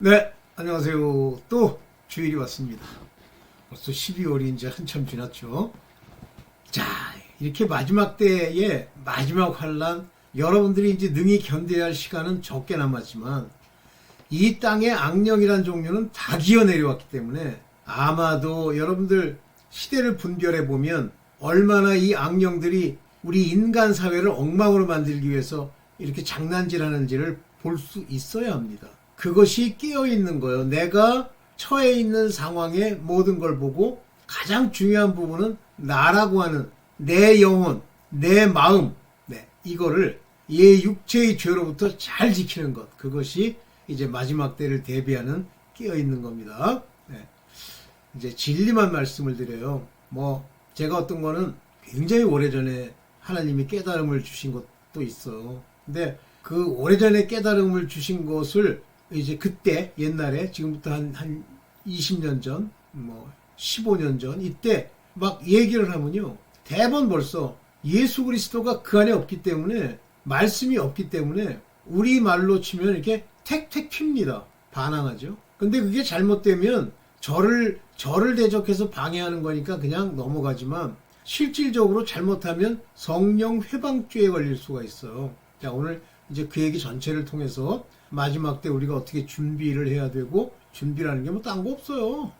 네, 안녕하세요. 또 주일이 왔습니다. 벌써 12월이 이제 한참 지났죠. 자, 이렇게 마지막 때의 마지막 환란, 여러분들이 이제 능히 견뎌야 할 시간은 적게 남았지만 이 땅의 악령이란 종류는 다 기어 내려왔기 때문에 아마도 여러분들 시대를 분별해 보면 얼마나 이 악령들이 우리 인간 사회를 엉망으로 만들기 위해서 이렇게 장난질하는지를 볼 수 있어야 합니다. 그것이 깨어있는 거예요. 내가 처해 있는 상황의 모든 걸 보고 가장 중요한 부분은 나라고 하는 내 영혼, 내 마음, 이거를 이 육체의 죄로부터 잘 지키는 것. 그것이 이제 마지막 때를 대비하는 깨어있는 겁니다. 이제 진리만 말씀을 드려요. 제가 어떤 거는 굉장히 오래전에 하나님이 깨달음을 주신 것도 있어. 근데 그 오래전에 깨달음을 주신 것을 이제 그때 옛날에 지금부터 한 20년 전, 15년 전 이때 막 얘기를 하면요. 대부분 벌써 예수 그리스도가 그 안에 없기 때문에 말씀이 없기 때문에 우리 말로 치면 이렇게 택택 핍니다. 반항하죠. 근데 그게 잘못되면 저를 대적해서 방해하는 거니까 그냥 넘어가지만 실질적으로 잘못하면 성령 회방죄에 걸릴 수가 있어요. 자, 오늘 이제 그 얘기 전체를 통해서 마지막 때 우리가 어떻게 준비를 해야 되고, 준비라는 게 딴 거 없어요.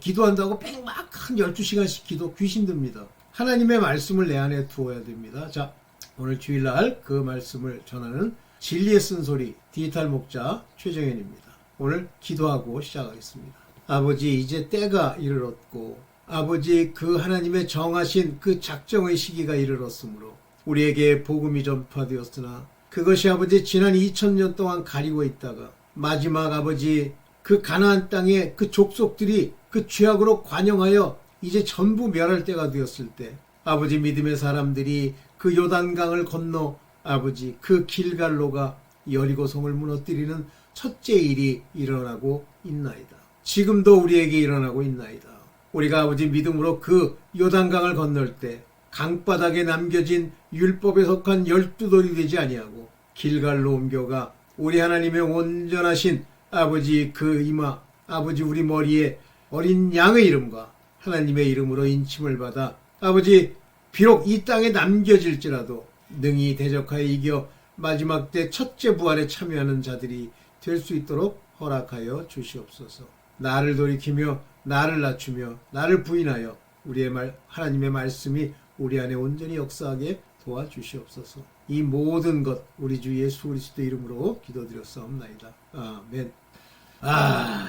기도한다고 막 한 12시간씩 기도 귀신 듭니다. 하나님의 말씀을 내 안에 두어야 됩니다. 자, 오늘 주일날 그 말씀을 전하는 진리의 쓴소리 디지털 목자 최정현입니다. 오늘 기도하고 시작하겠습니다. 아버지, 이제 때가 이르렀고 아버지 그 하나님의 정하신 그 작정의 시기가 이르렀으므로 우리에게 복음이 전파되었으나 그것이 아버지 지난 2000년 동안 가리고 있다가 마지막 아버지 그 가나안 땅의 그 족속들이 그 죄악으로 관영하여 이제 전부 멸할 때가 되었을 때 아버지 믿음의 사람들이 그 요단강을 건너 아버지 그 길갈로가 여리고성을 무너뜨리는 첫째 일이 일어나고 있나이다. 지금도 우리에게 일어나고 있나이다. 우리가 아버지 믿음으로 그 요단강을 건널 때 강바닥에 남겨진 율법에 속한 12돌이 되지 아니하고 길갈로 옮겨가 우리 하나님의 온전하신 아버지 그 이마 아버지 우리 머리에 어린 양의 이름과 하나님의 이름으로 인침을 받아 아버지 비록 이 땅에 남겨질지라도 능히 대적하여 이겨 마지막 때 첫째 부활에 참여하는 자들이 될 수 있도록 허락하여 주시옵소서. 나를 돌이키며 나를 낮추며 나를 부인하여 우리의 하나님의 말씀이 우리 안에 온전히 역사하게 도와주시옵소서. 이 모든 것 우리 주 예수 그리스도 이름으로 기도드렸사옵나이다. 아멘.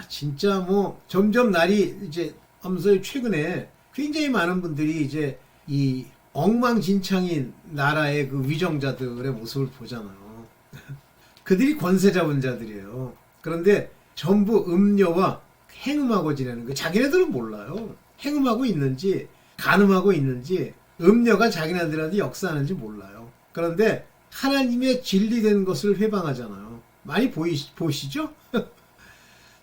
진짜 점점 날이 이제 하면서 최근에 굉장히 많은 분들이 이제 이 엉망진창인 나라의 그 위정자들의 모습을 보잖아요. 그들이 권세 잡은 자들이에요. 그런데 전부 음녀와 행음하고 지내는 거. 자기네들은 몰라요. 행음하고 있는지 간음하고 있는지 음녀가 자기네들한테 역사하는지 몰라요. 그런데 하나님의 진리된 것을 회방하잖아요. 많이 보시죠?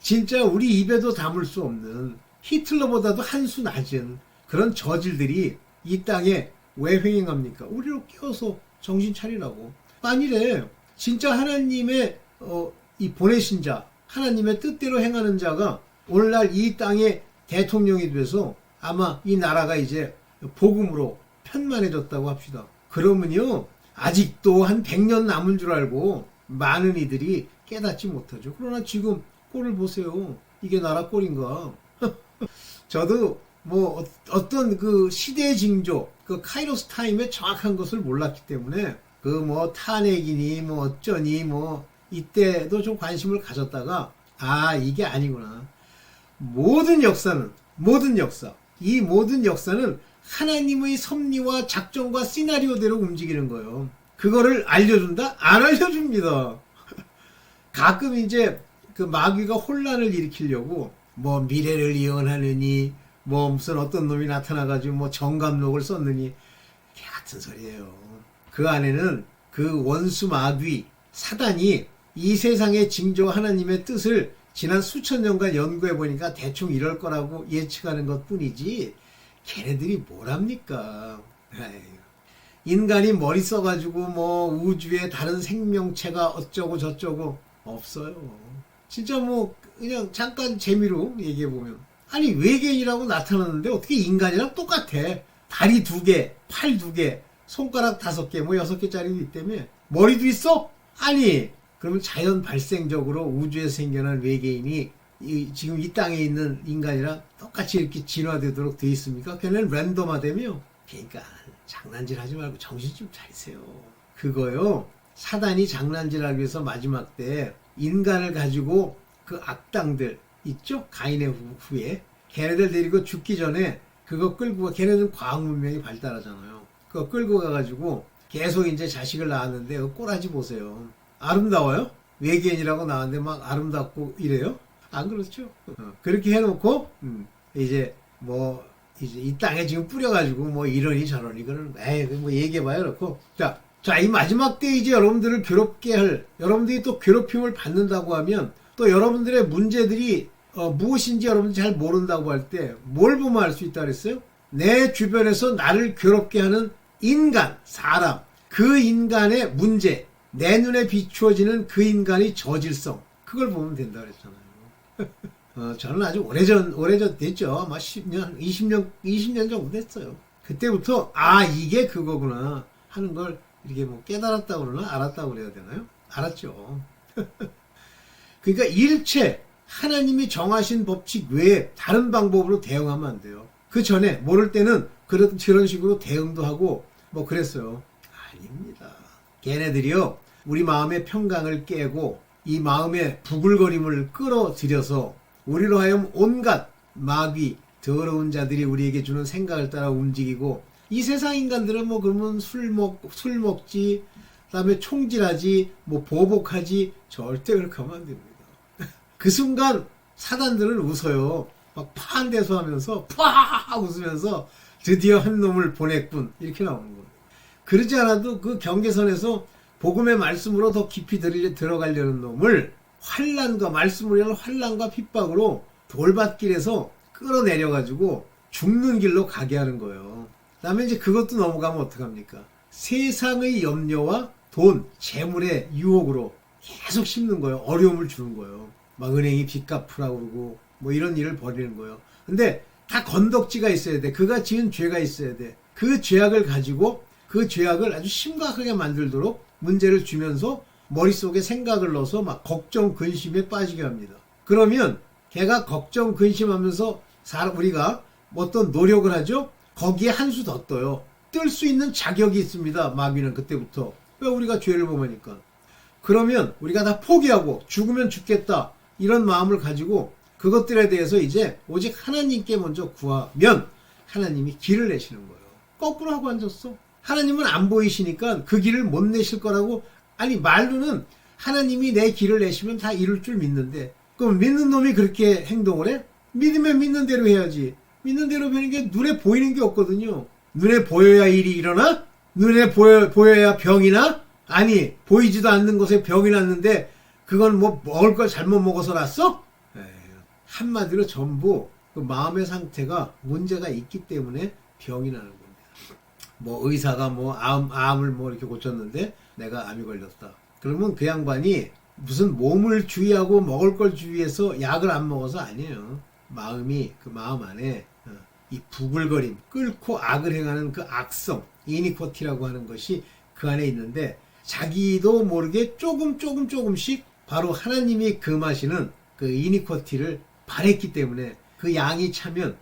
진짜 우리 입에도 담을 수 없는 히틀러보다도 한 수 낮은 그런 저질들이 이 땅에 왜 횡행합니까? 우리로 끼워서 정신 차리라고. 아니래. 진짜 하나님의 이 보내신 자, 하나님의 뜻대로 행하는 자가 오늘날 이 땅의 대통령이 돼서 아마 이 나라가 이제 복음으로 편만해졌다고 합시다. 그러면요, 아직도 한 100년 남은 줄 알고 많은 이들이 깨닫지 못하죠. 그러나 지금 꼴을 보세요. 이게 나라 꼴인가? 저도 어떤 그 시대의 징조, 그 카이로스 타임의 정확한 것을 몰랐기 때문에 탄핵이니 어쩌니 이때도 좀 관심을 가졌다가 이게 아니구나. 모든 역사는 이 모든 역사는 하나님의 섭리와 작정과 시나리오대로 움직이는 거예요. 그거를 알려준다? 안 알려줍니다. 가끔 이제 그 마귀가 혼란을 일으키려고 미래를 예언하느니 무슨 어떤 놈이 나타나가지고 정감록을 썼느니 개 같은 소리예요. 그 안에는 그 원수 마귀 사단이 이 세상의 징조 하나님의 뜻을 지난 수천 년간 연구해 보니까 대충 이럴 거라고 예측하는 것 뿐이지 걔네들이 뭘 합니까? 인간이 머리 써가지고 우주에 다른 생명체가 어쩌고 저쩌고 없어요. 진짜 뭐 그냥 잠깐 재미로 얘기해보면 아니 외계인이라고 나타났는데 어떻게 인간이랑 똑같아. 다리 2개, 팔 2개, 손가락 5개, 뭐 6개짜리도 있다며. 머리도 있어? 아니 그러면 자연 발생적으로 우주에서 생겨난 외계인이 지금 이 땅에 있는 인간이랑 똑같이 이렇게 진화되도록 돼 있습니까? 걔는 랜덤화되며. 그러니까 장난질 하지 말고 정신 좀 차리세요. 그거요, 사단이 장난질하기 위해서 마지막 때 인간을 가지고 그 악당들 있죠? 가인의 후에 걔네들 데리고 죽기 전에 그거 끌고 가. 걔네들은 과학 문명이 발달하잖아요. 그거 끌고 가가지고 계속 이제 자식을 낳았는데 그 꼬라지 보세요. 아름다워요? 외계인이라고 나왔는데 막 아름답고 이래요? 안 그렇죠? 그렇게 해놓고 이제 뭐 이제 이 땅에 지금 뿌려가지고 뭐 이러니 저러니 그러는 거. 에이 뭐 얘기해봐요. 그렇고 자, 이 마지막 때 이제 여러분들을 괴롭게 할, 여러분들이 또 괴롭힘을 받는다고 하면 또 여러분들의 문제들이 무엇인지 여러분들이 잘 모른다고 할 때 뭘 보면 알 수 있다 그랬어요? 내 주변에서 나를 괴롭게 하는 인간, 사람, 그 인간의 문제, 내 눈에 비추어지는 그 인간의 저질성, 그걸 보면 된다 그랬잖아요. 저는 아주 오래전 됐죠. 아마 10년, 20년 정도 됐어요. 그때부터 이게 그거구나 하는 걸 이렇게 뭐 깨달았다고 그러나 알았다고 그래야 되나요? 알았죠. 그러니까 일체 하나님이 정하신 법칙 외에 다른 방법으로 대응하면 안 돼요. 그 전에 모를 때는 그런 식으로 대응도 하고 뭐 그랬어요. 아닙니다. 걔네들이요, 우리 마음의 평강을 깨고 이 마음의 부글거림을 끌어들여서 우리로 하여금 온갖 마귀, 더러운 자들이 우리에게 주는 생각을 따라 움직이고, 이 세상 인간들은 뭐 그러면 술 먹지, 그다음에 총질하지, 뭐 보복하지, 절대 그렇게 하면 안 됩니다. 그 순간 사단들은 웃어요. 막 파한대소하면서 푸아 웃으면서 드디어 한 놈을 보냈군, 이렇게 나오는 거예요. 그러지 않아도 그 경계선에서 복음의 말씀으로 더 깊이 들어가려는 놈을 환난과 말씀으로 인한 환난과 핍박으로 돌밭길에서 끌어내려가지고 죽는 길로 가게 하는 거예요. 그 다음에 이제 그것도 넘어가면 어떡합니까? 세상의 염려와 돈, 재물의 유혹으로 계속 씹는 거예요. 어려움을 주는 거예요. 막 은행이 빚 갚으라고 그러고 뭐 이런 일을 벌이는 거예요. 근데 다 건덕지가 있어야 돼. 그가 지은 죄가 있어야 돼. 그 죄악을 가지고 그 죄악을 아주 심각하게 만들도록 문제를 주면서 머릿속에 생각을 넣어서 막 걱정, 근심에 빠지게 합니다. 그러면 걔가 걱정, 근심하면서 우리가 어떤 노력을 하죠? 거기에 한 수 더 떠요. 뜰 수 있는 자격이 있습니다. 마귀는 그때부터. 왜 우리가 죄를 범하니까. 그러면 우리가 다 포기하고 죽으면 죽겠다, 이런 마음을 가지고 그것들에 대해서 이제 오직 하나님께 먼저 구하면 하나님이 길을 내시는 거예요. 거꾸로 하고 앉았어. 하나님은 안 보이시니까 그 길을 못 내실 거라고. 아니 말로는 하나님이 내 길을 내시면 다 이룰 줄 믿는데, 그럼 믿는 놈이 그렇게 행동을 해? 믿으면 믿는 대로 해야지. 믿는 대로 하는 게 눈에 보이는 게 없거든요. 눈에 보여야 일이 일어나? 눈에 보여야 병이 나? 아니 보이지도 않는 곳에 병이 났는데 그건 뭐 먹을 걸 잘못 먹어서 났어? 한마디로 전부 그 마음의 상태가 문제가 있기 때문에 병이 나는 겁니다. 뭐 의사가 뭐 암을 뭐 이렇게 고쳤는데 내가 암이 걸렸다. 그러면 그 양반이 무슨 몸을 주의하고 먹을 걸 주의해서 약을 안 먹어서 아니에요. 마음이, 그 마음 안에 이 부글거림, 끓고 악을 행하는 그 악성, 이니쿼티라고 하는 것이 그 안에 있는데, 자기도 모르게 조금씩 바로 하나님이 금하시는 그 이니쿼티를 바랬기 때문에 그 양이 차면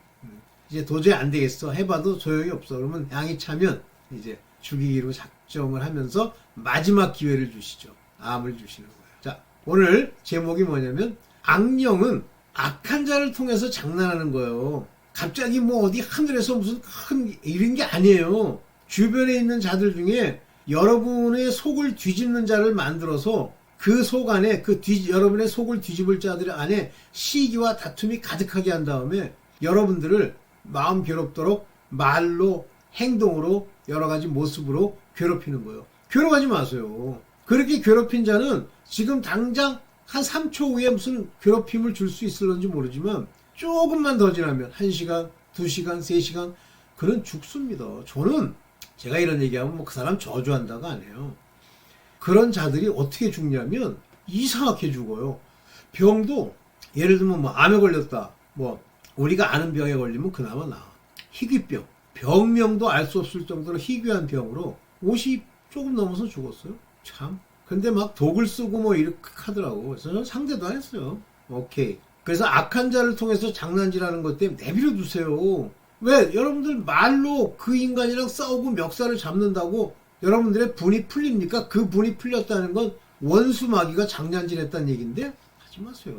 이제 도저히 안 되겠어, 해봐도 소용이 없어. 그러면 양이 차면 이제 죽이기로 작정을 하면서 마지막 기회를 주시죠. 암을 주시는 거예요. 자, 오늘 제목이 뭐냐면 악령은 악한 자를 통해서 장난하는 거예요. 갑자기 뭐 어디 하늘에서 무슨 큰 이런 게 아니에요. 주변에 있는 자들 중에 여러분의 속을 뒤집는 자를 만들어서 그 속 안에 여러분의 속을 뒤집을 자들 안에 시기와 다툼이 가득하게 한 다음에 여러분들을 마음 괴롭도록 말로, 행동으로, 여러 가지 모습으로 괴롭히는 거예요. 괴로워하지 마세요. 그렇게 괴롭힌 자는 지금 당장 한 3초 후에 무슨 괴롭힘을 줄 수 있을런지 모르지만 조금만 더 지나면 1시간, 2시간, 3시간 그런 죽습니다. 저는 제가 이런 얘기하면 뭐 그 사람 저주한다가 아니에요. 그런 자들이 어떻게 죽냐면 이상하게 죽어요. 병도 예를 들면 뭐 암에 걸렸다. 뭐 우리가 아는 병에 걸리면 그나마 나아. 희귀병. 병명도 알 수 없을 정도로 희귀한 병으로 50 조금 넘어서 죽었어요. 참. 근데 막 독을 쓰고 뭐 이렇게 하더라고. 그래서 저는 상대도 안 했어요. 오케이. 그래서 악한 자를 통해서 장난질하는 것 때문에 내버려 두세요. 왜? 여러분들 말로 그 인간이랑 싸우고 멱살을 잡는다고 여러분들의 분이 풀립니까? 그 분이 풀렸다는 건 원수 마귀가 장난질했다는 얘기인데 하지 마세요.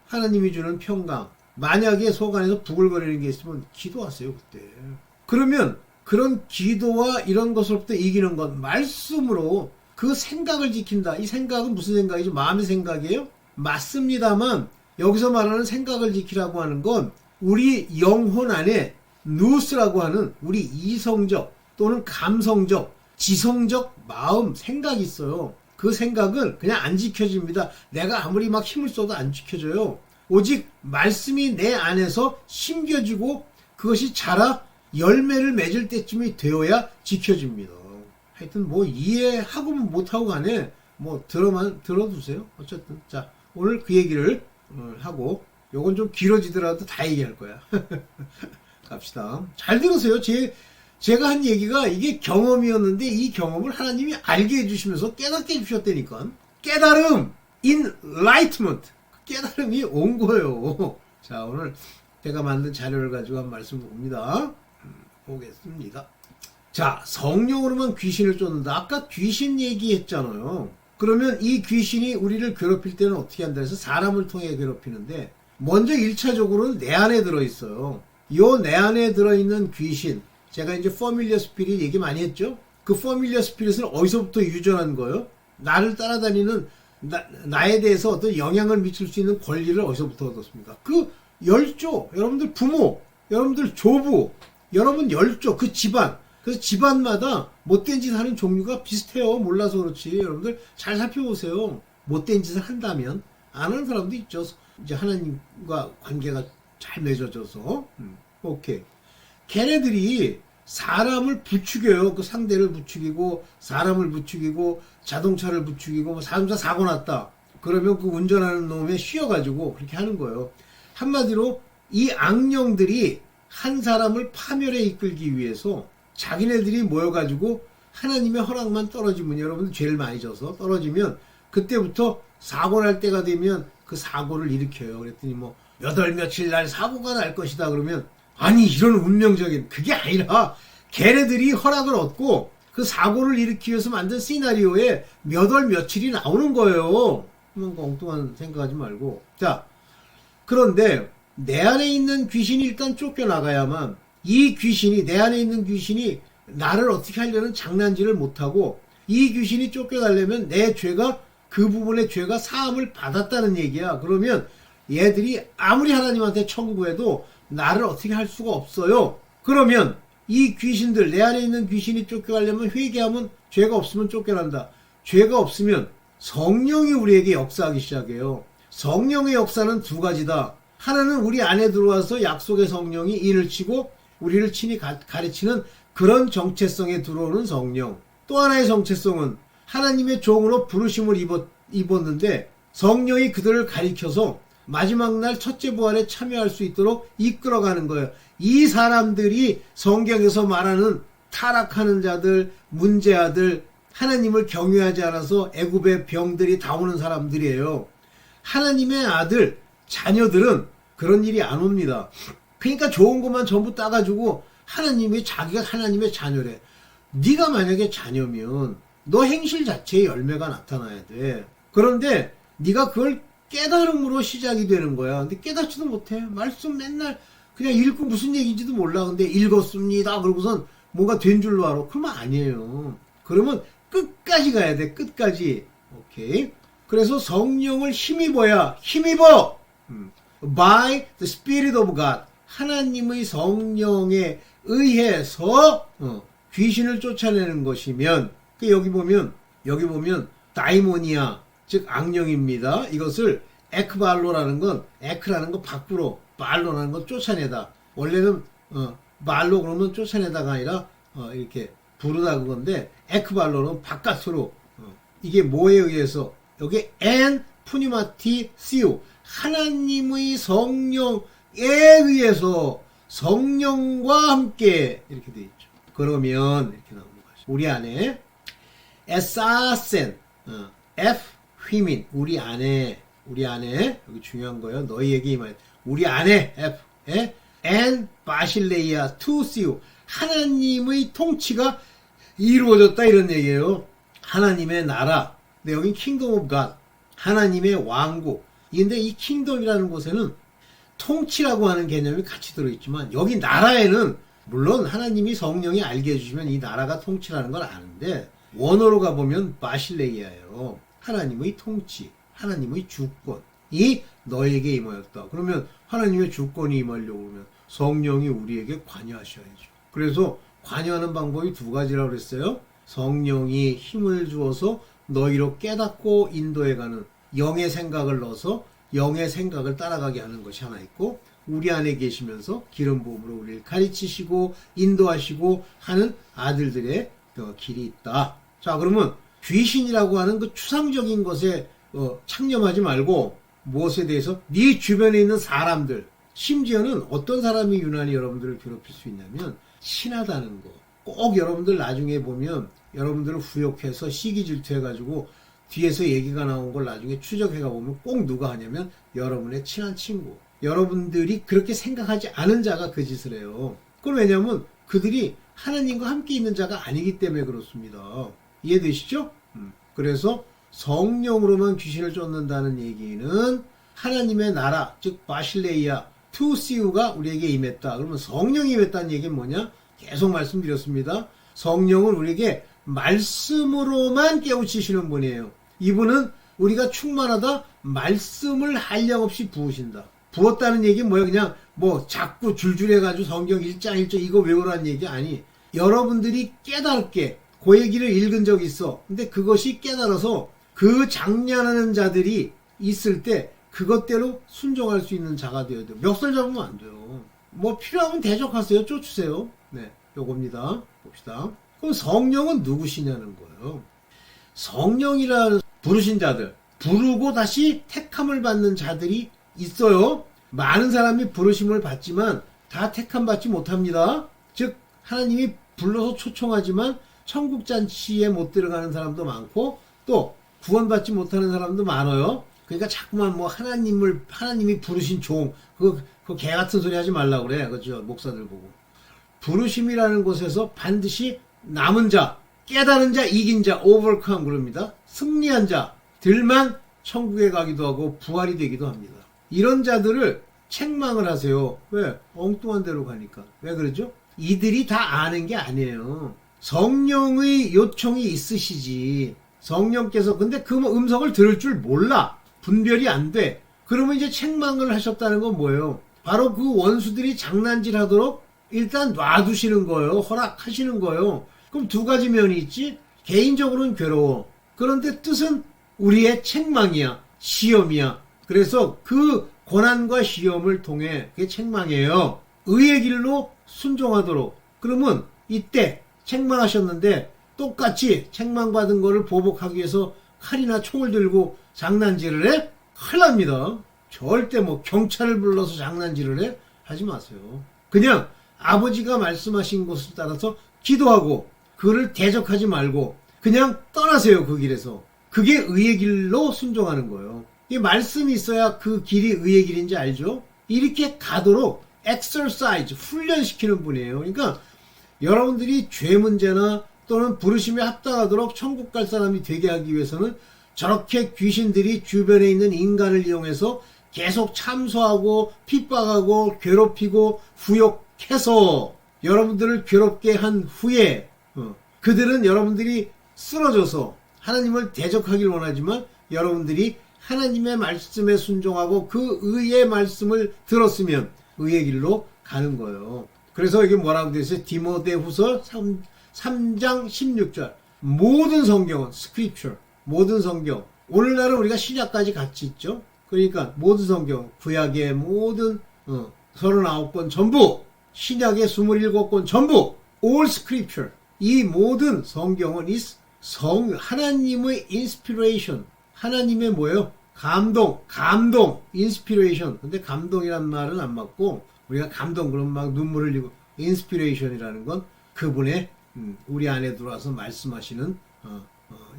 하나님이 주는 평강. 만약에 속 안에서 부글거리는 게 있으면 기도하세요. 그때. 그러면 그런 기도와 이런 것으로부터 이기는 건 말씀으로 그 생각을 지킨다. 이 생각은 무슨 생각이죠? 마음의 생각이에요? 맞습니다만 여기서 말하는 생각을 지키라고 하는 건 우리 영혼 안에 누스라고 하는 우리 이성적 또는 감성적, 지성적 마음, 생각이 있어요. 그 생각은 그냥 안 지켜집니다. 내가 아무리 막 힘을 써도 안 지켜져요. 오직 말씀이 내 안에서 심겨지고 그것이 자라 열매를 맺을 때쯤이 되어야 지켜집니다. 하여튼 뭐 이해하고 못하고 간에 뭐 들어두세요. 어쨌든 자 오늘 그 얘기를 하고 요건 좀 길어지더라도 다 얘기할 거야. 갑시다. 잘 들으세요. 제가 한 얘기가 이게 경험이었는데 이 경험을 하나님이 알게 해주시면서 깨닫게 해주셨다니까. 깨달음, enlightenment. 깨달음이 온 거예요. 자, 오늘 제가 만든 자료를 가지고 한 말씀 봅니다. 보겠습니다. 자, 성령으로만 귀신을 쫓는다. 아까 귀신 얘기했잖아요. 그러면 이 귀신이 우리를 괴롭힐 때는 어떻게 한다 해서 사람을 통해 괴롭히는데 먼저 1차적으로는 내 안에 들어있어요. 요 내 안에 들어있는 귀신, 제가 이제 퍼밀리어 스피릿 얘기 많이 했죠. 그 퍼밀리어 스피릿은 어디서부터 유전한 거예요? 나를 따라다니는 나에 대해서 어떤 영향을 미칠 수 있는 권리를 어디서부터 얻었습니까? 그 열조, 여러분들 부모, 여러분들 조부, 여러분 열조, 그 집안. 그래서 집안마다 못된 짓 하는 종류가 비슷해요. 몰라서 그렇지. 여러분들 잘 살펴보세요. 못된 짓을 한다면 안 하는 사람도 있죠. 이제 하나님과 관계가 잘 맺어져서. 오케이. 걔네들이 사람을 부추겨요. 그 상대를 부추기고 사람을 부추기고 자동차를 부추기고 뭐 자동차 사고 났다. 그러면 그 운전하는 놈에 쉬어가지고 그렇게 하는 거예요. 한마디로 이 악령들이 한 사람을 파멸에 이끌기 위해서 자기네들이 모여가지고 하나님의 허락만 떨어지면 여러분들 죄를 많이 져서 떨어지면 그때부터 사고 날 때가 되면 그 사고를 일으켜요. 그랬더니 뭐 몇 월 며칠 날 사고가 날 것이다 그러면 아니 이런 운명적인 그게 아니라 걔네들이 허락을 얻고 그 사고를 일으키기 위해서 만든 시나리오에 몇 월 며칠이 나오는 거예요. 그런 엉뚱한 생각하지 말고. 자, 그런데 내 안에 있는 귀신이 일단 쫓겨나가야만 이 귀신이 내 안에 있는 귀신이 나를 어떻게 하려는 장난질을 못하고 이 귀신이 쫓겨나려면 내 죄가 그 부분의 죄가 사함을 받았다는 얘기야. 그러면 얘들이 아무리 하나님한테 청구해도 나를 어떻게 할 수가 없어요. 그러면 이 귀신들 내 안에 있는 귀신이 쫓겨가려면 회개하면 죄가 없으면 쫓겨난다. 죄가 없으면 성령이 우리에게 역사하기 시작해요. 성령의 역사는 두 가지다. 하나는 우리 안에 들어와서 약속의 성령이 인을 치고 우리를 친히 가르치는 그런 정체성에 들어오는 성령. 또 하나의 정체성은 하나님의 종으로 부르심을 입었는데 성령이 그들을 가리켜서 마지막 날 첫째 부활에 참여할 수 있도록 이끌어가는 거예요. 이 사람들이 성경에서 말하는 타락하는 자들, 문제아들, 하나님을 경외하지 않아서 애굽의 병들이 다 오는 사람들이에요. 하나님의 아들, 자녀들은 그런 일이 안 옵니다. 그러니까 좋은 것만 전부 따가지고 자기가 하나님의 자녀래. 네가 만약에 자녀면 너 행실 자체에 열매가 나타나야 돼. 그런데 네가 그걸 깨달음으로 시작이 되는 거야. 근데 깨닫지도 못해. 말씀 맨날 그냥 읽고 무슨 얘기인지도 몰라. 근데 읽었습니다. 그러고선 뭔가 된 줄로 알아. 그러면 아니에요. 그러면 끝까지 가야 돼. 끝까지. 오케이. 그래서 성령을 힘입어. By the Spirit of God. 하나님의 성령에 의해서 귀신을 쫓아내는 것이면 여기 보면 다이모니아 즉 악령입니다. 이것을 에크발로라는 건 에크라는 건 밖으로 발로라는 건 쫓아내다. 원래는 말로 그러면 쫓아내다가 아니라 이렇게 부르다 그건데 에크발로는 바깥으로 이게 뭐에 의해서 여기 엔 푸니마티 시우 하나님의 성령에 의해서 성령과 함께 이렇게 되어 있죠. 그러면 이렇게 나오는 거죠. 우리 안에 에사센 F 휘민 우리 안에 여기 중요한 거예요. 너희에게 임하여 우리 안에 F에 and 바실레이아 투시우 하나님의 통치가 이루어졌다 이런 얘기예요. 하나님의 나라. 근데 여긴 킹덤 오브 갓 하나님의 왕국. 근데 이 킹덤이라는 곳에는 통치라고 하는 개념이 같이 들어있지만 여기 나라에는 물론 하나님이 성령이 알게 해주시면 이 나라가 통치라는 걸 아는데 원어로 가보면 바실레이아예요. 하나님의 통치, 하나님의 주권이 너에게 임하였다. 그러면 하나님의 주권이 임하려고 그러면 성령이 우리에게 관여하셔야죠. 그래서 관여하는 방법이 두 가지라고 그랬어요. 성령이 힘을 주어서 너희로 깨닫고 인도해가는 영의 생각을 넣어서 영의 생각을 따라가게 하는 것이 하나 있고 우리 안에 계시면서 기름 부음으로 우리를 가르치시고 인도하시고 하는 아들들의 길이 있다. 자, 그러면 귀신이라고 하는 그 추상적인 것에 창념하지 말고 무엇에 대해서 네 주변에 있는 사람들, 심지어는 어떤 사람이 유난히 여러분들을 괴롭힐 수 있냐면 친하다는 거. 꼭 여러분들 나중에 보면 여러분들을 후욕해서 시기 질투해가지고 뒤에서 얘기가 나온 걸 나중에 추적해가 보면 꼭 누가 하냐면 여러분의 친한 친구. 여러분들이 그렇게 생각하지 않은 자가 그 짓을 해요. 그건 왜냐면 그들이 하나님과 함께 있는 자가 아니기 때문에 그렇습니다. 이해되시죠? 그래서 성령으로만 귀신을 쫓는다는 얘기는 하나님의 나라, 즉 바실레이아, 투시우가 우리에게 임했다. 그러면 성령이 임했다는 얘기는 뭐냐? 계속 말씀드렸습니다. 성령은 우리에게 말씀으로만 깨우치시는 분이에요. 이분은 우리가 충만하다 말씀을 한량없이 부으신다. 부었다는 얘기는 뭐예요? 그냥 뭐 자꾸 줄줄 해가지고 성경 1장 1절 이거 외우라는 얘기 아니. 여러분들이 깨닫게 그 얘기를 읽은 적이 있어. 근데 그것이 깨달아서 그 장난하는 자들이 있을 때 그것대로 순종할 수 있는 자가 되어야 돼요. 멱살 잡으면 안 돼요. 뭐 필요하면 대적하세요. 쫓으세요. 네, 요겁니다. 봅시다. 그럼 성령은 누구시냐는 거예요. 성령이라는 부르신 자들, 부르고 다시 택함을 받는 자들이 있어요. 많은 사람이 부르심을 받지만 다 택함 받지 못합니다. 즉 하나님이 불러서 초청하지만 천국잔치에 못 들어가는 사람도 많고 또 구원받지 못하는 사람도 많아요. 그러니까 자꾸만 뭐 하나님이 부르신 종 그거 개 같은 소리 하지 말라고 그래. 그죠? 목사들 보고. 부르심이라는 곳에서 반드시 남은 자, 깨달은 자, 이긴 자, overcome 그럽니다. 승리한 자들만 천국에 가기도 하고 부활이 되기도 합니다. 이런 자들을 책망을 하세요. 왜? 엉뚱한 데로 가니까. 왜 그러죠? 이들이 다 아는 게 아니에요. 성령의 요청이 있으시지. 성령께서 근데 그 음성을 들을 줄 몰라. 분별이 안 돼. 그러면 이제 책망을 하셨다는 건 뭐예요? 바로 그 원수들이 장난질하도록 일단 놔두시는 거예요. 허락하시는 거예요. 그럼 두 가지 면이 있지. 개인적으로는 괴로워. 그런데 뜻은 우리의 책망이야. 시험이야. 그래서 그 고난과 시험을 통해 그게 책망이에요. 의의 길로 순종하도록. 그러면 이때 책망하셨는데 똑같이 책망받은 거를 보복하기 위해서 칼이나 총을 들고 장난질을 해? 큰일 납니다. 절대 뭐 경찰을 불러서 장난질을 해? 하지 마세요. 그냥 아버지가 말씀하신 것을 따라서 기도하고 그를 대적하지 말고 그냥 떠나세요. 그 길에서. 그게 의의 길로 순종하는 거예요. 이 말씀이 있어야 그 길이 의의 길인지 알죠? 이렇게 가도록 exercise, 훈련시키는 분이에요. 그러니까 여러분들이 죄 문제나 또는 부르심에 합당하도록 천국 갈 사람이 되게 하기 위해서는 저렇게 귀신들이 주변에 있는 인간을 이용해서 계속 참소하고 핍박하고 괴롭히고 후욕해서 여러분들을 괴롭게 한 후에 그들은 여러분들이 쓰러져서 하나님을 대적하길 원하지만 여러분들이 하나님의 말씀에 순종하고 그 의의 말씀을 들었으면 의의 길로 가는 거예요. 그래서 이게 뭐라고 되어 있어요? 디모데후서 3장 16절. 모든 성경은 스크립처, 모든 성경. 오늘날은 우리가 신약까지 같이 있죠. 그러니까 모든 성경, 구약의 모든 39권 전부, 신약의 27권 전부, all scripture. 이 모든 성경은 하나님의 inspiration, 하나님의 뭐예요? 감동, 인스피레이션. 근데 감동이란 말은 안 맞고, 우리가 감동, 그럼 막 눈물을 흘리고, 인스피레이션이라는 건 그분의, 우리 안에 들어와서 말씀하시는,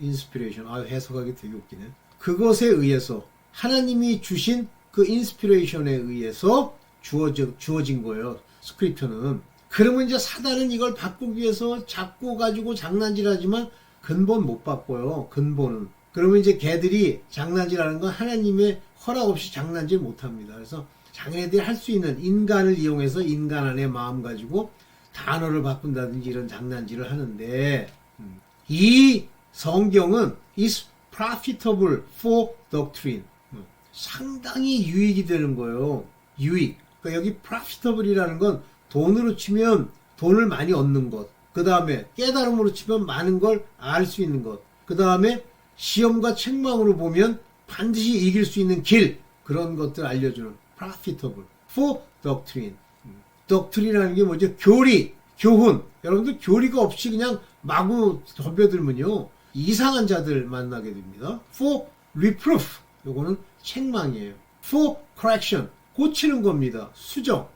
인스피레이션. 해석하기 되게 웃기네. 그것에 의해서, 하나님이 주신 그 인스피레이션에 의해서 주어진 거예요. 스크립처는. 그러면 이제 사단은 이걸 바꾸기 위해서 자꾸 가지고 장난질하지만 근본 못 바꿔요. 근본은. 그러면 이제 걔들이 장난질하는 건 하나님의 허락 없이 장난질 못 합니다. 그래서 자기네들이 할 수 있는 인간을 이용해서 인간 안의 마음 가지고 단어를 바꾼다든지 이런 장난질을 하는데, 이 성경은 is profitable for doctrine. 상당히 유익이 되는 거예요. 유익. 그러니까 여기 profitable이라는 건 돈으로 치면 돈을 많이 얻는 것. 그 다음에 깨달음으로 치면 많은 걸 알 수 있는 것. 그 다음에 시험과 책망으로 보면 반드시 이길 수 있는 길. 그런 것들 알려주는 profitable for doctrine. doctrine이라는 게 뭐죠? 교리, 교훈. 여러분들 교리가 없이 그냥 마구 덤벼들면요, 이상한 자들 만나게 됩니다. for reproof. 요거는 책망이에요. for correction. 고치는 겁니다. 수정.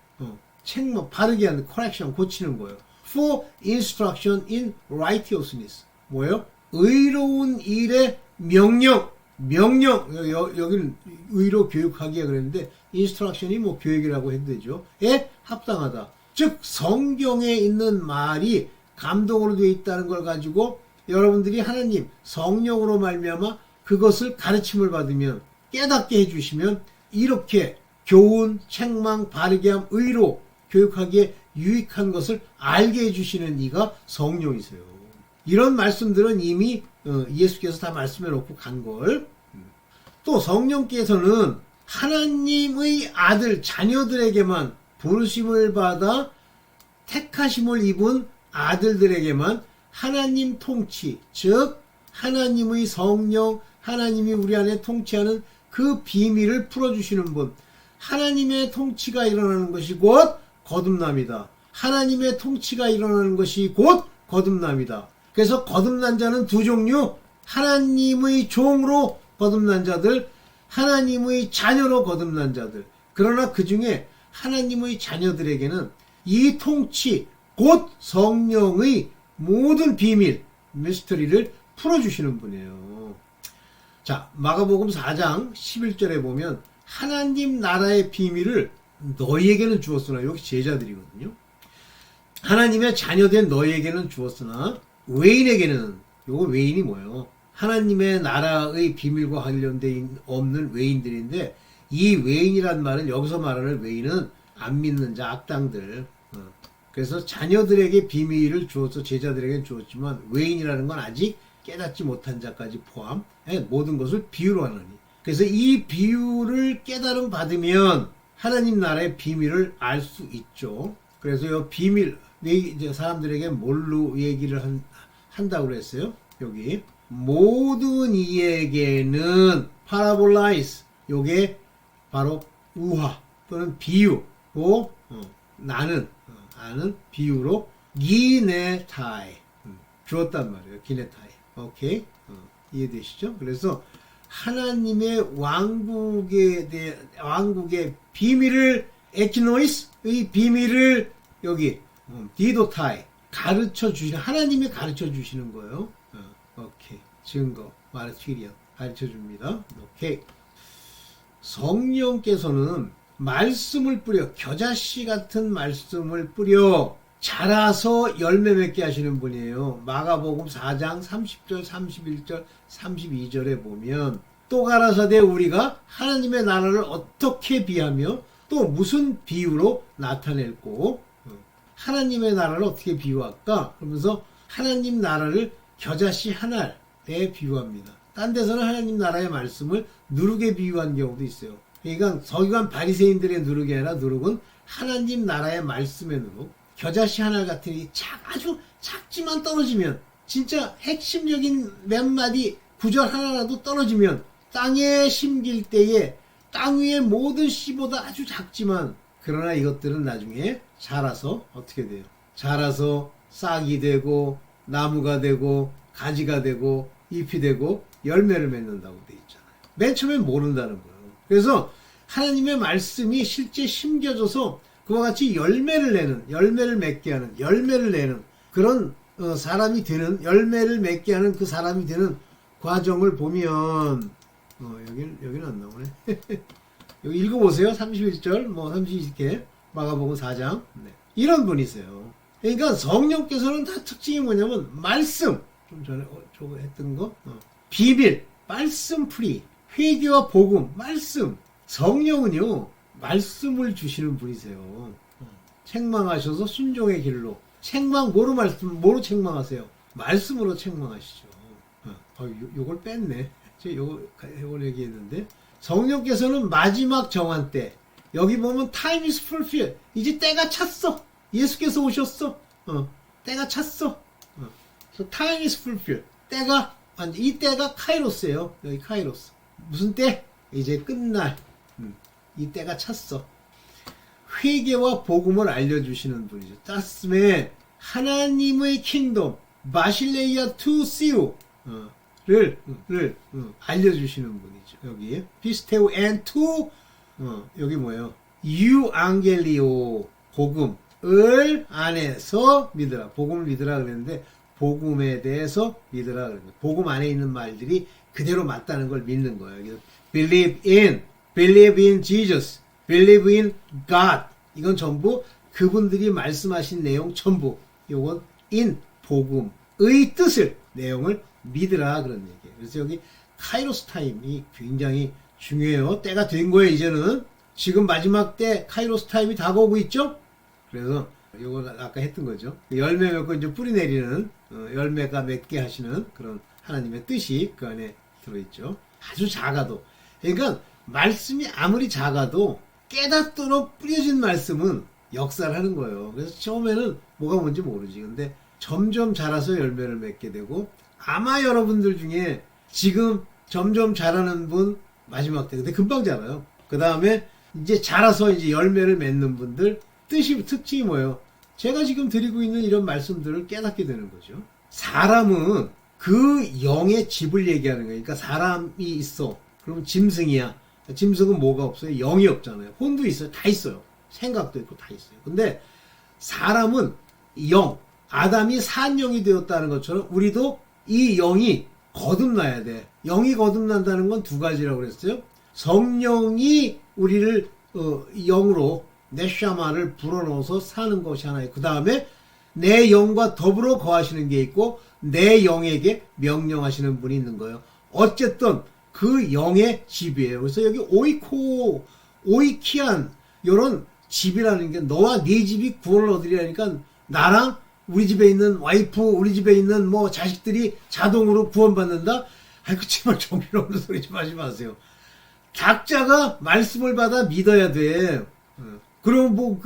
책망, 바르게 하는 correction, 고치는 거예요. for instruction in righteousness. 뭐예요? 의로운 일의 명령. 여기는 의로 교육하기가 그랬는데, instruction이 뭐 교육이라고 해도 되죠. 에 합당하다. 즉, 성경에 있는 말이 감동으로 되어 있다는 걸 가지고 여러분들이 하나님 성령으로 말미암아 그것을 가르침을 받으면, 깨닫게 해주시면, 이렇게 교훈, 책망, 바르게함, 의로 교육하기에 유익한 것을 알게 해주시는 이가 성령이세요. 이런 말씀들은 이미 예수께서 다 말씀해 놓고 간 걸. 또 성령께서는 하나님의 아들, 자녀들에게만 부르심을 받아 택하심을 입은 아들들에게만 하나님 통치, 즉 하나님의 성령, 하나님이 우리 안에 통치하는 그 비밀을 풀어주시는 분. 하나님의 통치가 일어나는 것이 곧 거듭남이다. 하나님의 통치가 일어나는 것이 곧 거듭남이다. 그래서 거듭난 자는 두 종류, 하나님의 종으로 거듭난 자들, 하나님의 자녀로 거듭난 자들. 그러나 그 중에 하나님의 자녀들에게는 이 통치, 곧 성령의 모든 비밀, 미스터리를 풀어주시는 분이에요. 자, 마가복음 4장 11절에 보면 하나님 나라의 비밀을 너희에게는 주었으나, 여기 제자들이거든요. 하나님의 자녀된 너희에게는 주었으나 외인에게는, 요거 외인이 뭐예요? 하나님의 나라의 비밀과 관련돼 없는 외인들인데, 이 외인이란 말은, 여기서 말하는 외인은 안 믿는 자, 악당들. 그래서 자녀들에게 비밀을 주어서 제자들에게는 주었지만 외인이라는 건 아직 깨닫지 못한 자까지 포함, 모든 것을 비유로 하느니. 그래서 이 비유를 깨달음 받으면 하나님 나라의 비밀을 알 수 있죠. 그래서 이 비밀, 이제 사람들에게 뭘로 얘기를 한다고 그랬어요? 여기 모든 이에게는 파라볼라이스, 요게 바로 우화 또는 비유로, 나는 아는 비유로 기네타이 주었단 말이에요. 기네타이. 오케이? 이해되시죠? 그래서 하나님의 왕국의 비밀을, 에키노이스의 비밀을 여기 디도타이 가르쳐 주시는, 하나님이 가르쳐 주시는 거예요. 오케이. 증거, 마르티리언 가르쳐 줍니다. 오케이. 성령께서는 말씀을 뿌려, 겨자씨 같은 말씀을 뿌려 자라서 열매 맺게 하시는 분이에요. 마가복음 4장 30절, 31절, 32절에 보면 또 가라사대 우리가 하나님의 나라를 어떻게 비하며 또 무슨 비유로 나타낼고, 하나님의 나라를 어떻게 비유할까? 그러면서 하나님 나라를 겨자씨 한 알에 비유합니다. 딴 데서는 하나님 나라의 말씀을 누룩에 비유한 경우도 있어요. 그러니까 서기관 바리새인들의 누룩이 아니라 누룩은 하나님 나라의 말씀의 누룩. 겨자씨 한 알 같은 이 아주 작지만 떨어지면, 진짜 핵심적인 몇 마디 구절 하나라도 떨어지면 땅에 심길 때에 땅 위의 모든 씨보다 아주 작지만, 그러나 이것들은 나중에 자라서 어떻게 돼요? 자라서 싹이 되고 나무가 되고 가지가 되고 잎이 되고 열매를 맺는다고 돼 있잖아요. 맨 처음엔 모른다는 거예요. 그래서 하나님의 말씀이 실제 심겨져서 그와 같이 열매를 맺게 하는, 열매를 내는 그런 사람이 되는, 열매를 맺게 하는 그 사람이 되는 과정을 보면 여기는 안 나오네. 여기 읽어보세요. 31절, 32개, 마가복음 4장. 네. 이런 분이세요. 그러니까 성령께서는 다 특징이 뭐냐면, 말씀, 좀 전에 저거 했던 거, 비밀, 말씀풀이, 회개와 복음, 말씀. 성령은요, 말씀을 주시는 분이세요. 책망하셔서 순종의 길로. 뭐로 책망하세요? 말씀으로 책망하시죠. 요걸 뺐네. 제가 요걸 얘기했는데, 성령께서는 마지막 정한 때, 여기 보면 time is fulfilled. 이제 때가 찼어. 예수께서 오셨어. 때가 찼어. So time is fulfilled. 이 때가 카이로스예요. 여기 카이로스. 무슨 때? 이제 끝날. 이 때가 찼어. 회개와 복음을 알려주시는 분이죠. 따스메 하나님의 킹덤 마실레이아 투 시우 를 알려주시는 분이죠. 여기 피스테오 앤 투 여기 뭐예요? 유앙겔리오 복음을 안에서 믿으라. 복음을 믿으라 그랬는데 복음에 대해서 믿으라 그랬는데 복음 안에 있는 말들이 그대로 맞다는 걸 믿는 거예요. Believe in Jesus, believe in God. 이건 전부 그분들이 말씀하신 내용 전부. 이건 in 복음의 뜻을 내용을 믿으라 그런 얘기예요. 그래서 여기 카이로스 타임이 굉장히 중요해요. 때가 된 거예요. 이제는 지금 마지막 때 카이로스 타임이 다가오고 있죠. 그래서 이거 아까 했던 거죠. 열매 맺고 이제 뿌리 내리는 열매가 맺게 하시는 그런 하나님의 뜻이 그 안에 들어있죠. 아주 작아도. 그러니까 말씀이 아무리 작아도 깨닫도록 뿌려진 말씀은 역사를 하는 거예요. 그래서 처음에는 뭐가 뭔지 모르지. 근데 점점 자라서 열매를 맺게 되고 아마 여러분들 중에 지금 점점 자라는 분 마지막 때 근데 금방 자라요. 그 다음에 이제 자라서 이제 열매를 맺는 분들 특징이 뭐예요? 제가 지금 드리고 있는 이런 말씀들을 깨닫게 되는 거죠. 사람은 그 영의 집을 얘기하는 거예요. 그러니까 사람이 있어. 그러면 짐승이야. 짐승은 뭐가 없어요? 영이 없잖아요. 혼도 있어요. 다 있어요. 생각도 있고 다 있어요. 근데 사람은 영, 아담이 산 영이 되었다는 것처럼 우리도 이 영이 거듭나야 돼. 영이 거듭난다는 건 두 가지라고 그랬어요. 성령이 우리를 영으로 네샤마를 불어넣어서 사는 것이 하나예요. 그 다음에 내 영과 더불어 거하시는 게 있고 내 영에게 명령하시는 분이 있는 거예요. 어쨌든 그 영의 집이에요. 그래서 여기 오이키안 이런 집이라는 게 너와 네 집이 구원을 얻으리라니까 나랑 우리 집에 있는 와이프, 우리 집에 있는 뭐 자식들이 자동으로 구원받는다? 아이고 제발 정신없는 소리 좀 하지 마세요. 각자가 말씀을 받아 믿어야 돼. 그럼 뭐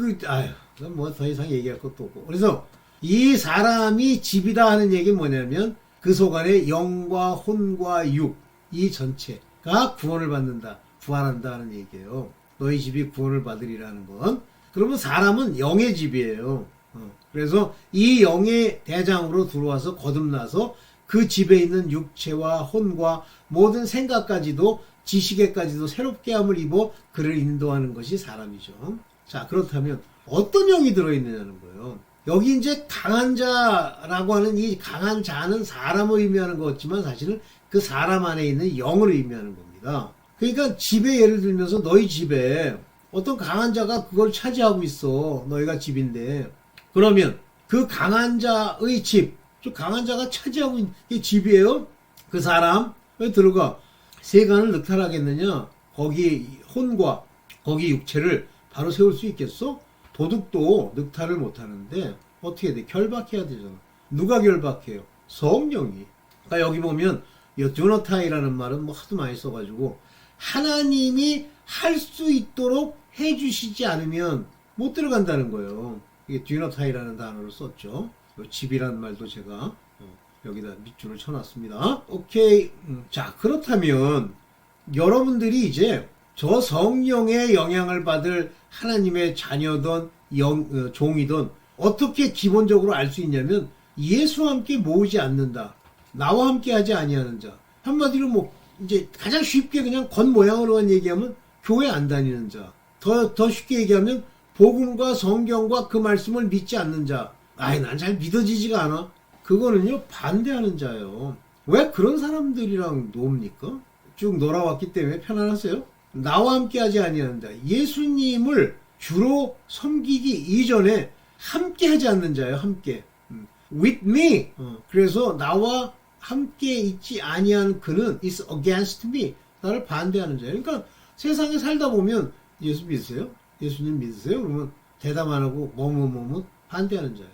더 이상 얘기할 것도 없고. 그래서 이 사람이 집이다 하는 얘기는 뭐냐면 그 속 안에 영과 혼과 육, 이 전체가 구원을 받는다, 부활한다 하는 얘기예요. 너희 집이 구원을 받으리라는 건. 그러면 사람은 영의 집이에요. 그래서 이 영의 대장으로 들어와서 거듭나서 그 집에 있는 육체와 혼과 모든 생각까지도 지식에까지도 새롭게 함을 입어 그를 인도하는 것이 사람이죠. 자, 그렇다면 어떤 영이 들어있느냐는 거예요. 여기 이제 강한 자라고 하는 이 강한 자는 사람을 의미하는 것 같지만 사실은 그 사람 안에 있는 영을 의미하는 겁니다. 그러니까 집에 예를 들면서 너희 집에 어떤 강한 자가 그걸 차지하고 있어. 너희가 집인데. 그러면 그 강한 자의 집, 좀 강한 자가 차지하고 있는 게 집이에요. 그 사람, 왜 들어가? 세간을 늑탈하겠느냐? 거기 혼과 거기 육체를 바로 세울 수 있겠어? 도둑도 늑탈을 못하는데 어떻게 돼? 결박해야 되잖아. 누가 결박해요? 성령이. 그러니까 여기 보면 듀너타이라는 말은 뭐 하도 많이 써가지고 하나님이 할 수 있도록 해주시지 않으면 못 들어간다는 거예요. 이게 듀너타이라는 단어를 썼죠. 집이라는 말도 제가 여기다 밑줄을 쳐놨습니다. 오케이. 자, 그렇다면 여러분들이 이제 저 성령의 영향을 받을 하나님의 자녀든 종이든 어떻게 기본적으로 알 수 있냐면 예수와 함께 모으지 않는다. 나와 함께 하지 아니하는 자. 한마디로 뭐 이제 가장 쉽게 그냥 겉모양으로만 얘기하면 교회 안 다니는 자. 더 쉽게 얘기하면 복음과 성경과 그 말씀을 믿지 않는 자. 난 잘 믿어지지가 않아. 그거는요, 반대하는 자예요. 왜 그런 사람들이랑 놉니까? 쭉 놀아왔기 때문에 편안하세요? 나와 함께 하지 아니하는 자. 예수님을 주로 섬기기 이전에 함께 하지 않는 자예요, 함께. With me. 그래서 나와 함께 있지 아니한 그는 is against me. 나를 반대하는 자예요. 그러니까 세상에 살다 보면 예수 믿으세요? 예수님 믿으세요? 그러면 대답 안 하고 뭐뭐 반대하는 자예요.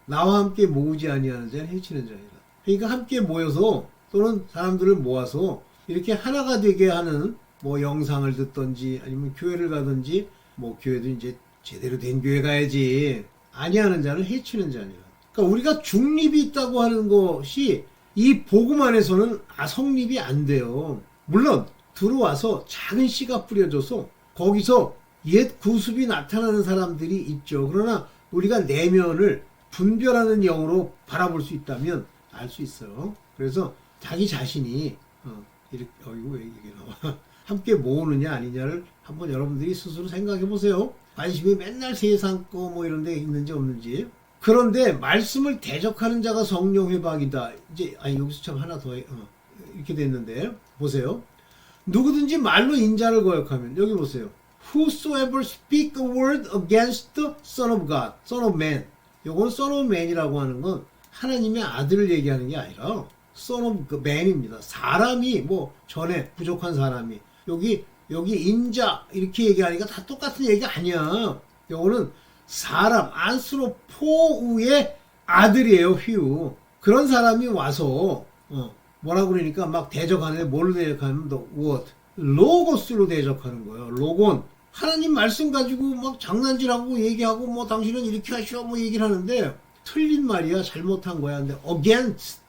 나와 함께 모으지 아니하는 자는 해치는 자이다. 그러니까 함께 모여서 또는 사람들을 모아서 이렇게 하나가 되게 하는 뭐 영상을 듣던지 아니면 교회를 가든지 뭐 교회도 이제 제대로 된 교회 가야지 아니하는 자는 해치는 자니라. 그러니까 우리가 중립이 있다고 하는 것이 이 복음 안에서는 성립이 안 돼요. 물론 들어와서 작은 씨가 뿌려져서 거기서 옛 구습이 나타나는 사람들이 있죠. 그러나 우리가 내면을 분별하는 영으로 바라볼 수 있다면 알 수 있어요. 그래서 자기 자신이 이렇게 왜 이게 나와 함께 모으느냐 아니냐를 한번 여러분들이 스스로 생각해 보세요. 관심이 맨날 세상 거 뭐 이런 데 있는지 없는지. 그런데 말씀을 대적하는 자가 성령 회박이다. 이제 여기서 참 하나 더 이렇게 됐는데 보세요. 누구든지 말로 인자를 거역하면 여기 보세요. Whosoever speak a word against the Son of God, Son of Man. 요건 Son of Man이라고 하는 건 하나님의 아들을 얘기하는 게 아니라 Son of Man입니다. 사람이 뭐 전에 부족한 사람이 여기 인자 이렇게 얘기하니까 다 똑같은 얘기 아니야. 요거는 사람 안스로포우의 아들이에요. 휘우. 그런 사람이 와서 뭐라 그러니까 막 대적하는데 뭘로 대적하면 the word 로고스로 대적하는 거예요. 로곤 하나님 말씀 가지고 막 장난질하고 얘기하고 뭐 당신은 이렇게 하시오 뭐 얘기를 하는데 틀린 말이야. 잘못한 거야. 근데 against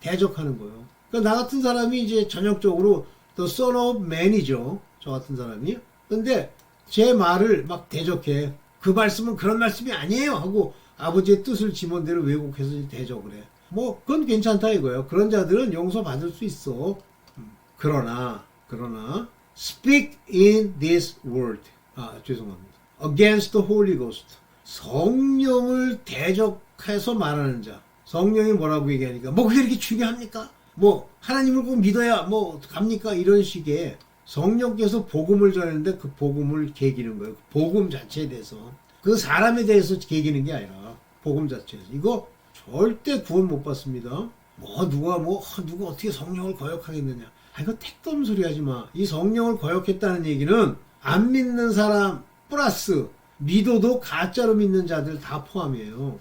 대적하는 거예요. 그러니까 나 같은 사람이 이제 전형적으로 the son of man이죠. 저 같은 사람이. 근데 제 말을 막 대적해. 그 말씀은 그런 말씀이 아니에요 하고 아버지의 뜻을 지멋대로 왜곡해서 대적을 해. 뭐 그건 괜찮다 이거예요. 그런 자들은 용서받을 수 있어. 그러나 speak in this word. 죄송합니다. against the Holy Ghost. 성령을 대적해서 말하는 자. 성령이 뭐라고 얘기하니까 뭐 그게 이렇게 중요합니까? 뭐 하나님을 꼭 믿어야 뭐 갑니까? 이런 식의 성령께서 복음을 전했는데 그 복음을 개기는 거예요. 복음 자체에 대해서. 그 사람에 대해서 개기는 게 아니라 복음 자체에서. 이거 절대 구원 못 받습니다. 누가 어떻게 성령을 거역하겠느냐. 이거 택도 없는 소리 하지 마. 이 성령을 거역했다는 얘기는 안 믿는 사람 플러스 믿어도 가짜로 믿는 자들 다 포함이에요.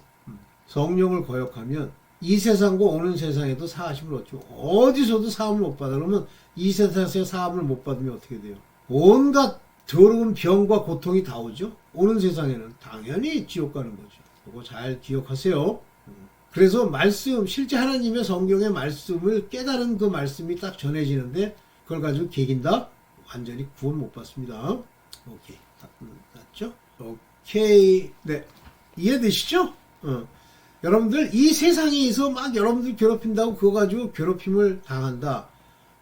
성령을 거역하면 이 세상과 오는 세상에도 사하심을 얻죠. 어디서도 사함을 못 받아. 그러면 이 세상에서 사함을 못 받으면 어떻게 돼요? 온갖 더러운 병과 고통이 다 오죠. 오는 세상에는 당연히 지옥 가는 거죠. 그거 잘 기억하세요. 그래서 말씀, 실제 하나님의 성경의 말씀을 깨달은 그 말씀이 딱 전해지는데 그걸 가지고 개긴다? 완전히 구원 못 받습니다. 오케이. 다 끝났죠? 오케이. 네. 이해되시죠? 여러분들 이 세상에서 막 여러분들 괴롭힌다고 그거 가지고 괴롭힘을 당한다.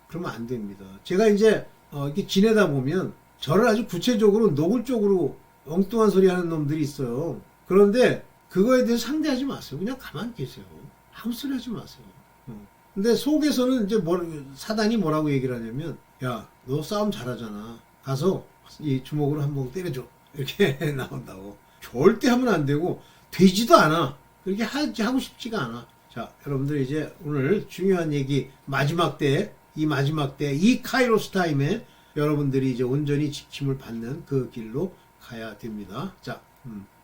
그러면 안 됩니다. 제가 이제 이렇게 지내다 보면 저를 아주 구체적으로 노골적으로 엉뚱한 소리 하는 놈들이 있어요. 그런데 그거에 대해서 상대하지 마세요. 그냥 가만히 계세요. 아무 소리 하지 마세요. 근데 속에서는 이제 사단이 뭐라고 얘기를 하냐면, 야, 너 싸움 잘하잖아. 가서 이 주먹으로 한번 때려줘. 이렇게 나온다고. 절대 하면 안 되고, 되지도 않아. 그렇게 하고 싶지가 않아. 자, 여러분들 이제 오늘 중요한 얘기, 마지막 때, 이 카이로스 타임에 여러분들이 이제 온전히 지킴을 받는 그 길로 가야 됩니다. 자,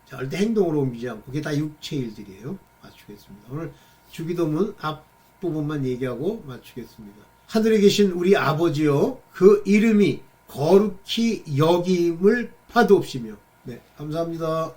절대 행동으로 옮기지 않고 그게 다 육체 일들이에요. 맞추겠습니다. 오늘 주기도문 앞부분만 얘기하고 맞추겠습니다. 하늘에 계신 우리 아버지여 그 이름이 거룩히 여김을 받으옵시며. 네, 감사합니다.